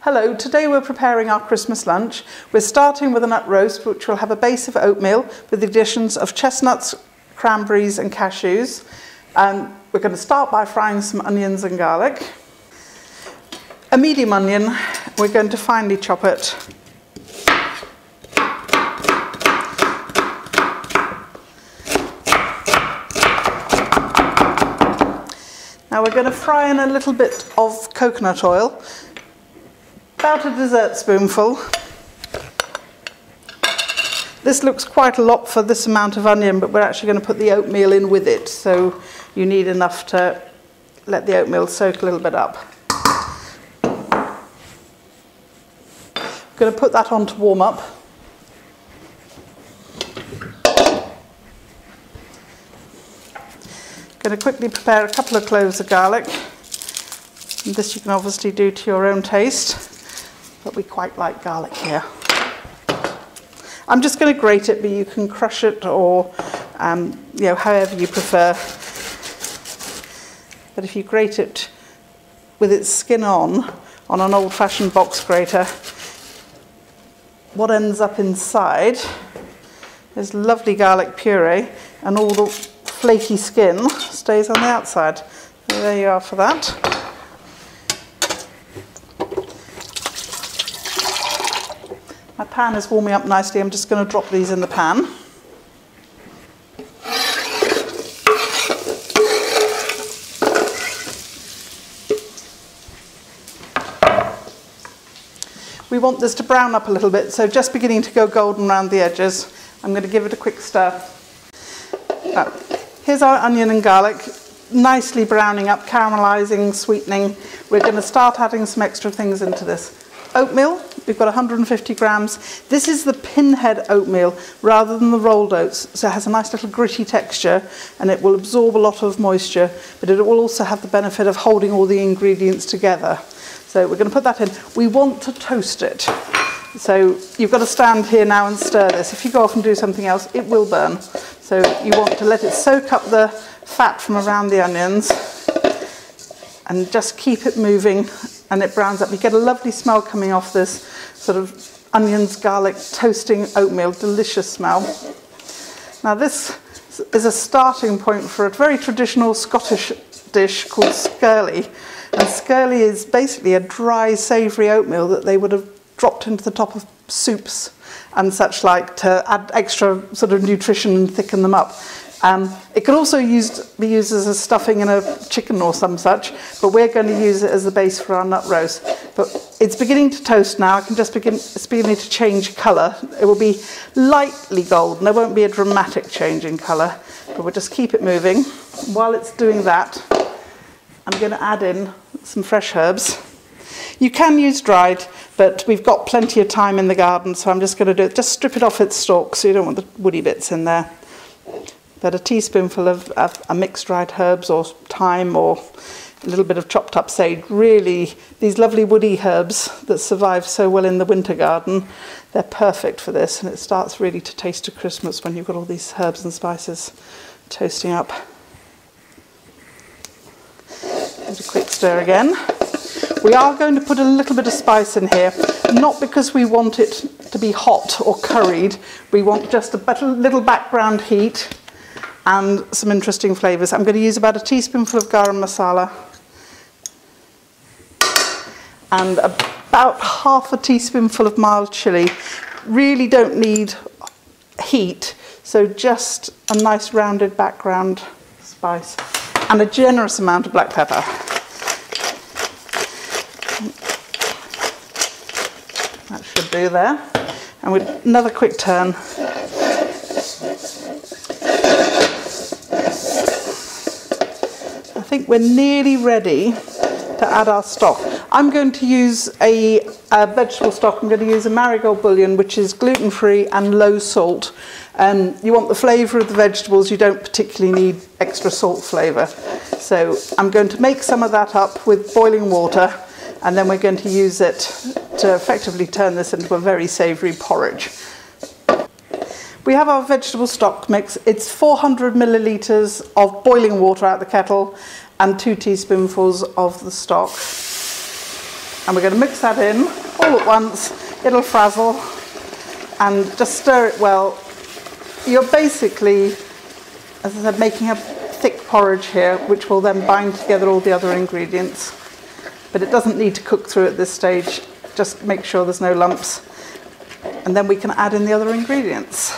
Hello, today we're preparing our Christmas lunch. We're starting with a nut roast which will have a base of oatmeal with the additions of chestnuts, cranberries and cashews. We're going to start by frying some onions and garlic. A medium onion, we're going to finely chop it. Now we're going to fry in a little bit of coconut oil, about a dessert spoonful. This looks quite a lot for this amount of onion, but we're actually going to put the oatmeal in with it, so you need enough to let the oatmeal soak a little bit up. I'm going to put that on to warm up. Going to quickly prepare a couple of cloves of garlic. And this you can obviously do to your own taste, but we quite like garlic here. I'm just going to grate it, but you can crush it or however you prefer. But if you grate it with its skin on an old-fashioned box grater, what ends up inside is lovely garlic puree, and all the flaky skin stays on the outside. So there you are for that. My pan is warming up nicely. I'm just going to drop these in the pan. We want this to brown up a little bit, so just beginning to go golden around the edges. I'm going to give it a quick stir. Now, here's our onion and garlic, nicely browning up, caramelising, sweetening. We're going to start adding some extra things into this. Oatmeal, we've got 150 grams. This is the Pinhead Oatmeal rather than the rolled oats, so it has a nice little gritty texture and it will absorb a lot of moisture, but it will also have the benefit of holding all the ingredients together. So we're going to put that in. We want to toast it. So you've got to stand here now and stir this. If you go off and do something else, it will burn. So you want to let it soak up the fat from around the onions and just keep it moving, and it browns up. You get a lovely smell coming off this sort of onions, garlic, toasting oatmeal, delicious smell. Now this is a starting point for a very traditional Scottish dish called skirlie. And skirlie is basically a dry, savoury oatmeal that they would have dropped into the top of soups and such like to add extra sort of nutrition and thicken them up. It can also be used as a stuffing in a chicken or some such, but we're going to use it as the base for our nut roast. But it's beginning to toast now. I can just it's beginning to change colour. It will be lightly golden. There won't be a dramatic change in colour, but we'll just keep it moving. While it's doing that, I'm going to add in some fresh herbs. You can use dried, but we've got plenty of thyme in the garden, so I'm just going to do it. Just strip it off its stalk so you don't want the woody bits in there. But a teaspoonful of mixed dried herbs or thyme or a little bit of chopped up sage. Really, these lovely woody herbs that survive so well in the winter garden, they're perfect for this, and it starts really to taste of Christmas when you've got all these herbs and spices toasting up. Give it a quick stir again. We are going to put a little bit of spice in here, not because we want it to be hot or curried. We want just a little background heat and some interesting flavours. I'm going to use about a teaspoonful of garam masala and about half a teaspoonful of mild chilli. Really don't need heat, so just a nice rounded background spice and a generous amount of black pepper. That should do there. And with another quick turn. I think we're nearly ready to add our stock. I'm going to use a vegetable stock. I'm going to use a Marigold Bouillon, which is gluten-free and low salt. You want the flavour of the vegetables. You don't particularly need extra salt flavour. So I'm going to make some of that up with boiling water, and then we're going to use it to effectively turn this into a very savoury porridge. We have our vegetable stock mix. It's 400 millilitres of boiling water out of the kettle and 2 teaspoonfuls of the stock. And we're going to mix that in all at once. It'll frazzle, and just stir it well. You're basically, as I said, making a thick porridge here, which will then bind together all the other ingredients. But it doesn't need to cook through at this stage. Just make sure there's no lumps. And then we can add in the other ingredients.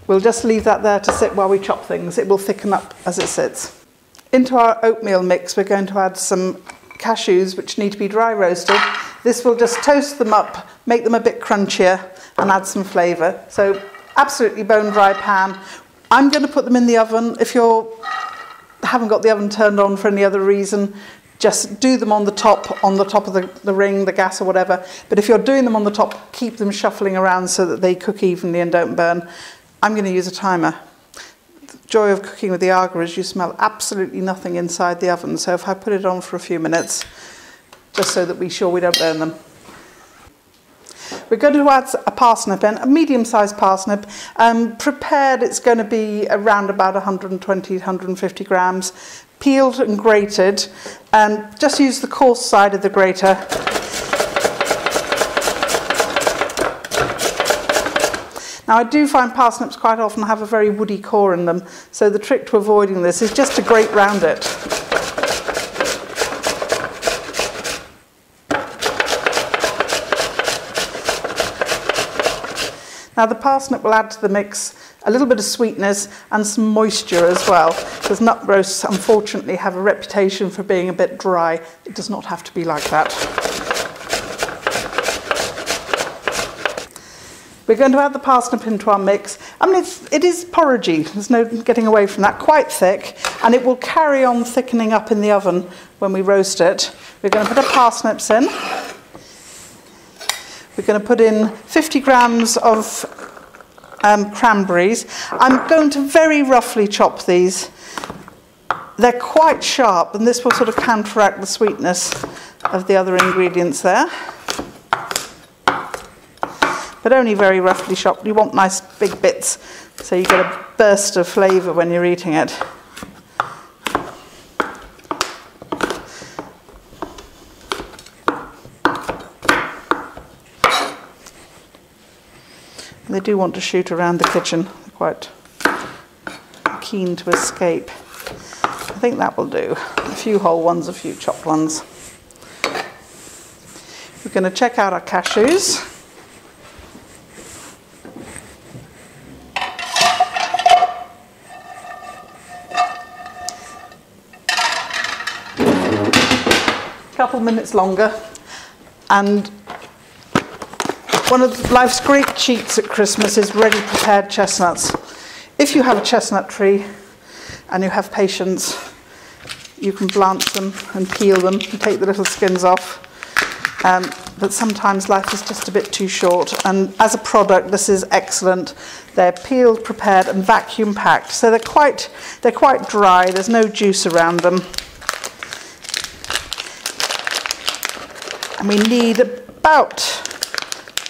We'll just leave that there to sit while we chop things. It will thicken up as it sits. Into our oatmeal mix, we're going to add some cashews, which need to be dry roasted. This will just toast them up, make them a bit crunchier, and add some flavour. So absolutely bone dry pan. I'm going to put them in the oven. If you haven't got the oven turned on for any other reason, just do them on the top of the ring, the gas or whatever. But if you're doing them on the top, keep them shuffling around so that they cook evenly and don't burn. I'm going to use a timer. The joy of cooking with the Aga is you smell absolutely nothing inside the oven. So if I put it on for a few minutes, just so that we're sure we don't burn them. We're going to add a parsnip in, a medium-sized parsnip. Prepared, it's going to be around about 120, 150 grams. Peeled and grated, and just use the coarse side of the grater. Now I do find parsnips quite often have a very woody core in them, so the trick to avoiding this is just to grate round it. Now the parsnip will add to the mix a little bit of sweetness and some moisture as well, because nut roasts unfortunately have a reputation for being a bit dry. It does not have to be like that. We're going to add the parsnip into our mix. I mean, it is porridgey, there's no getting away from that, quite thick, and it will carry on thickening up in the oven when we roast it. We're going to put our parsnips in. We're going to put in 50 grams of cranberries. I'm going to very roughly chop these. They're quite sharp, and this will sort of counteract the sweetness of the other ingredients there. But only very roughly chopped. You want nice big bits, so you get a burst of flavour when you're eating it. They do want to shoot around the kitchen. They're quite keen to escape. I think that will do. A few whole ones, a few chopped ones. We're going to check out our cashews. A couple minutes longer, and one of life's great cheats at Christmas is ready prepared chestnuts. If you have a chestnut tree and you have patience, you can blanch them and peel them and take the little skins off. But sometimes life is just a bit too short, and as a product this is excellent. They're peeled, prepared and vacuum packed, so they're quite dry, there's no juice around them. And we need about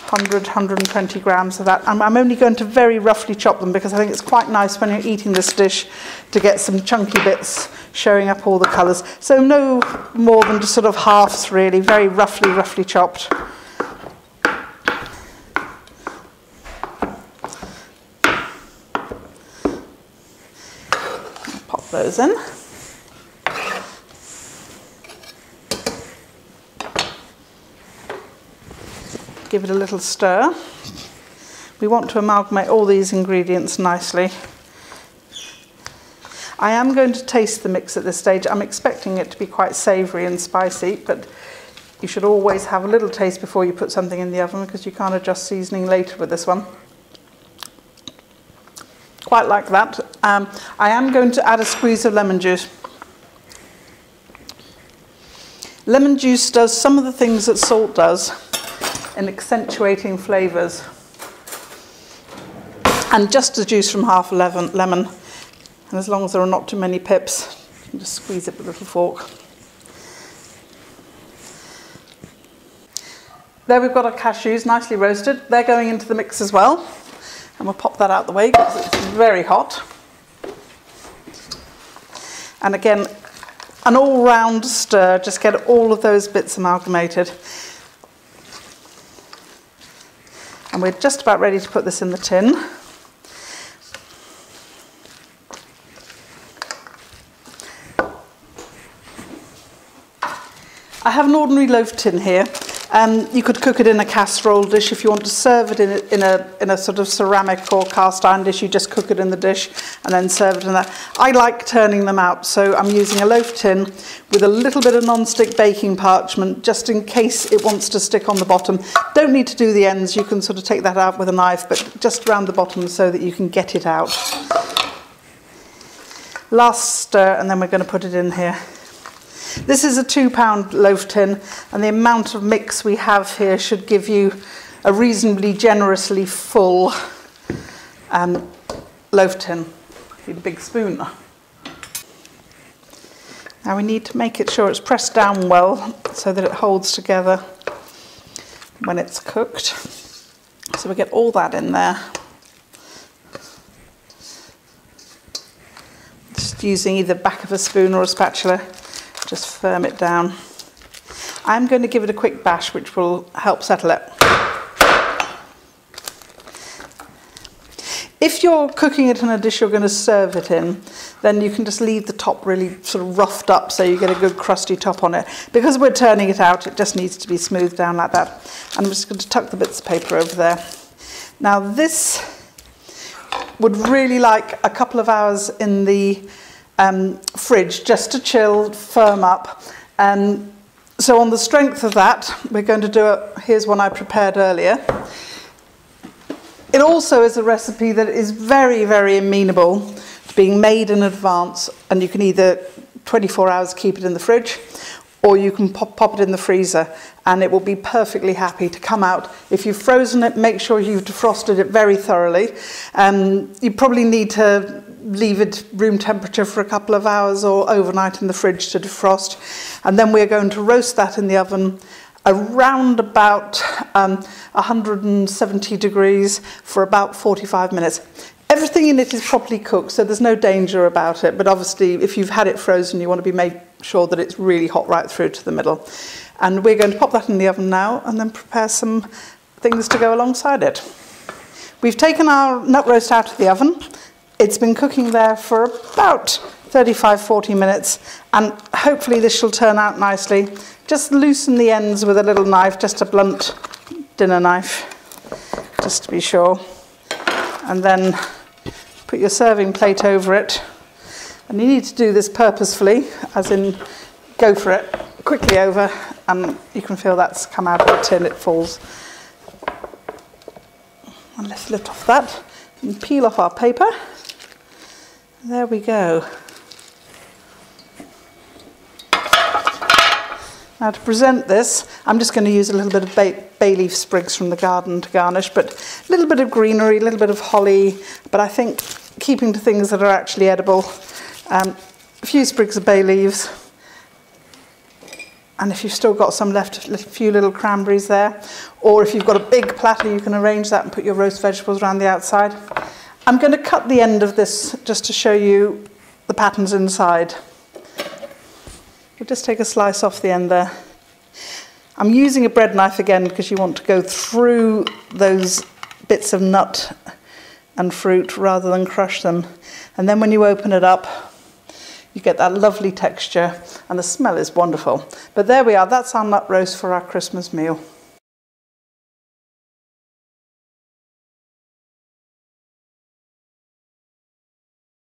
100, 120 grams of that. I'm only going to very roughly chop them because I think it's quite nice when you're eating this dish to get some chunky bits showing up all the colours. So no more than just sort of halves really, very roughly chopped. I'll pop those in. Give it a little stir. We want to amalgamate all these ingredients nicely. I am going to taste the mix at this stage. I'm expecting it to be quite savoury and spicy, but you should always have a little taste before you put something in the oven because you can't adjust seasoning later with this one. Quite like that. I am going to add a squeeze of lemon juice. Lemon juice does some of the things that salt does in accentuating flavours. And just the juice from half a lemon. And as long as there are not too many pips, you can just squeeze it with a little fork. There we've got our cashews nicely roasted. They're going into the mix as well. And we'll pop that out the way because it's very hot. And again, an all-round stir, just get all of those bits amalgamated. And we're just about ready to put this in the tin. I have an ordinary loaf tin here. You could cook it in a casserole dish. If you want to serve it in a sort of ceramic or cast iron dish, you just cook it in the dish and then serve it in that. I like turning them out, so I'm using a loaf tin with a little bit of non-stick baking parchment just in case it wants to stick on the bottom. Don't need to do the ends, you can sort of take that out with a knife, but just around the bottom so that you can get it out. Last stir, and then we're going to put it in here. This is a 2-pound loaf tin, and the amount of mix we have here should give you a reasonably generously full loaf tin. Need a big spoon. Now we need to make it sure it's pressed down well so that it holds together when it's cooked. So we get all that in there. Just using either back of a spoon or a spatula. Just firm it down. I'm going to give it a quick bash, which will help settle it. If you're cooking it in a dish you're going to serve it in, then you can just leave the top really sort of roughed up so you get a good crusty top on it. Because we're turning it out, it just needs to be smoothed down like that. And I'm just going to tuck the bits of paper over there. Now this would really like a couple of hours in the fridge just to chill, firm up. So on the strength of that, we're going to do here's one I prepared earlier. It also is a recipe that is very, very amenable to being made in advance, and you can either 24 hours keep it in the fridge, or you can pop it in the freezer and it will be perfectly happy to come out. If you've frozen it, make sure you've defrosted it very thoroughly. You probably need to leave it room temperature for a couple of hours or overnight in the fridge to defrost. And then we're going to roast that in the oven around about 170 degrees for about 45 minutes. Everything in it is properly cooked, so there's no danger about it. But obviously, if you've had it frozen, you want to be made sure that it's really hot right through to the middle. And we're going to pop that in the oven now and then prepare some things to go alongside it. We've taken our nut roast out of the oven. It's been cooking there for about 35-40 minutes, and hopefully this shall turn out nicely. Just loosen the ends with a little knife, just a blunt dinner knife, just to be sure. And then put your serving plate over it. And you need to do this purposefully, as in go for it, quickly over, and you can feel that's come out of the tin, it falls. And let's lift off that and peel off our paper. There we go. Now to present this, I'm just going to use a little bit of bay leaf sprigs from the garden to garnish, but a little bit of greenery, a little bit of holly, but I think keeping to things that are actually edible. A few sprigs of bay leaves, and if you've still got some left, a few little cranberries there, or if you've got a big platter, you can arrange that and put your roast vegetables around the outside. I'm going to cut the end of this just to show you the patterns inside. We'll just take a slice off the end there. I'm using a bread knife again because you want to go through those bits of nut and fruit rather than crush them. And then when you open it up, you get that lovely texture, and the smell is wonderful. But there we are, that's our nut roast for our Christmas meal.